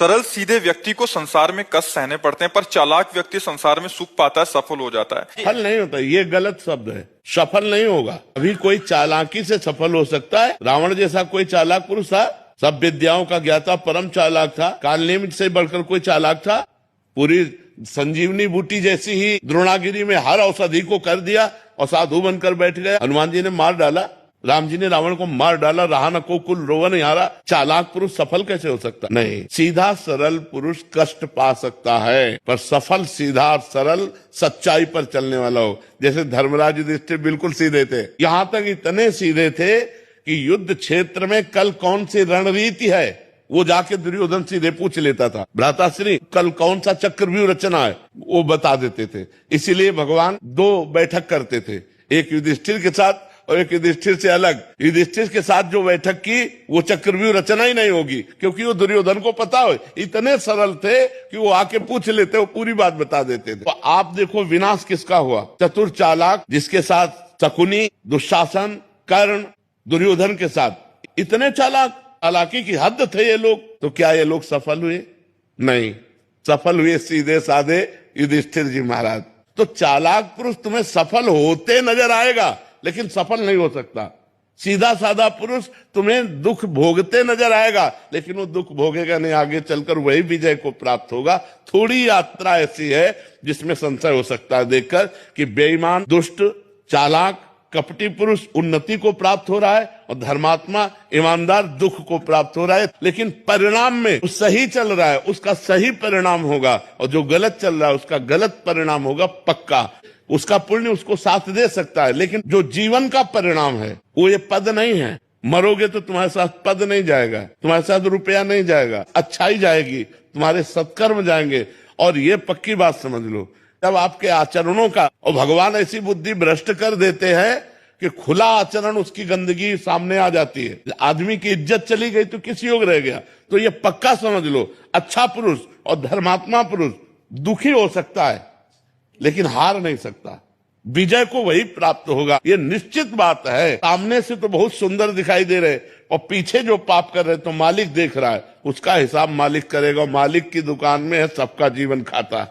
सरल सीधे व्यक्ति को संसार में कष्ट सहने पड़ते हैं, पर चालाक व्यक्ति संसार में सुख पाता है, सफल हो जाता है। सफल नहीं होता, ये गलत शब्द है। सफल नहीं होगा। अभी कोई चालाकी से सफल हो सकता है। रावण जैसा कोई चालाक पुरुष था, सब विद्याओं का ज्ञाता, परम चालाक था। कालनेम से बढ़कर कोई चालाक था? पूरी संजीवनी बूटी जैसी ही द्रोणागिरी में हर औषधि को कर दिया और साधु बनकर बैठ गया। हनुमान जी ने मार डाला, राम जी ने रावण को मार डाला, रहा न को कुल रोवन यारा। चालाक पुरुष सफल कैसे हो सकता? नहीं, सीधा सरल पुरुष कष्ट पा सकता है, पर सफल सीधा सरल सच्चाई पर चलने वाला हो। जैसे धर्मराज युधिष्ठिर बिल्कुल सीधे थे, यहाँ तक इतने सीधे थे कि युद्ध क्षेत्र में कल कौन सी रणनीति है वो जाके दुर्योधन सीधे पूछ लेता था। भ्राताश्री कल कौन सा चक्रव्यूह रचना है वो बता देते थे। इसीलिए भगवान दो बैठक करते थे, एक युधिष्ठिर के साथ और एक युधिष्ठिर से अलग। युधिष्ठिर के साथ जो बैठक की वो चक्रव्यूह रचना ही नहीं होगी, क्योंकि वो दुर्योधन को पता हो। इतने सरल थे कि वो आके पूछ लेते, वो पूरी बात बता देते थे। तो आप देखो विनाश किसका हुआ? चतुर चालाक, जिसके साथ शकुनी, दुशासन, कर्ण, दुर्योधन के साथ इतने चालाकी की हद थे ये लोग। तो क्या ये लोग सफल हुए? नहीं, सफल हुए सीधे साधे युधिष्ठिर जी महाराज। तो चालाक पुरुष तुम्हें सफल होते नजर आएगा, लेकिन सफल नहीं हो सकता। सीधा साधा पुरुष तुम्हें दुख भोगते नजर आएगा, लेकिन वो दुख भोगेगा नहीं, आगे चलकर वही विजय को प्राप्त होगा। थोड़ी यात्रा ऐसी है जिसमें संशय हो सकता है देखकर कि बेईमान, दुष्ट, चालाक, कपटी पुरुष उन्नति को प्राप्त हो रहा है और धर्मात्मा, ईमानदार दुख को प्राप्त हो रहा है। लेकिन परिणाम में सही चल रहा है, उसका सही परिणाम होगा, और जो गलत चल रहा है उसका गलत परिणाम होगा पक्का। उसका पुण्य उसको साथ दे सकता है, लेकिन जो जीवन का परिणाम है वो ये पद नहीं है। मरोगे तो तुम्हारे साथ पद नहीं जाएगा, तुम्हारे साथ रुपया नहीं जाएगा, अच्छाई जाएगी, तुम्हारे सत्कर्म जाएंगे। और ये पक्की बात समझ लो, जब आपके आचरणों का, और भगवान ऐसी बुद्धि भ्रष्ट कर देते हैं कि खुला आचरण उसकी गंदगी सामने आ जाती है। आदमी की इज्जत चली गई तो किस योग रह गया? तो ये पक्का समझ लो, अच्छा पुरुष और धर्मात्मा पुरुष दुखी हो सकता है लेकिन हार नहीं सकता। विजय को वही प्राप्त होगा, ये निश्चित बात है। सामने से तो बहुत सुंदर दिखाई दे रहे और पीछे जो पाप कर रहे तो मालिक देख रहा है, उसका हिसाब मालिक करेगा। मालिक की दुकान में है सबका जीवन खाता।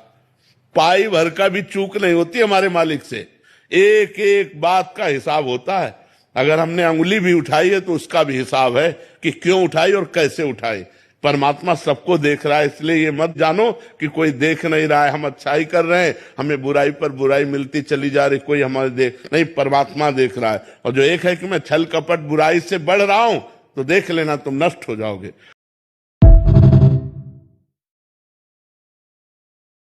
पाई भर का भी चूक नहीं होती हमारे मालिक से, एक एक बात का हिसाब होता है। अगर हमने अंगुली भी उठाई है तो उसका भी हिसाब है कि क्यों उठाई और कैसे उठाई। परमात्मा सबको देख रहा है, इसलिए ये मत जानो कि कोई देख नहीं रहा है, हम अच्छाई कर रहे हैं, हमें बुराई पर बुराई मिलती चली जा रही, कोई हमारे देख नहीं। परमात्मा देख रहा है। और जो एक है कि मैं छल कपट बुराई से बढ़ रहा हूं, तो देख लेना तुम नष्ट हो जाओगे।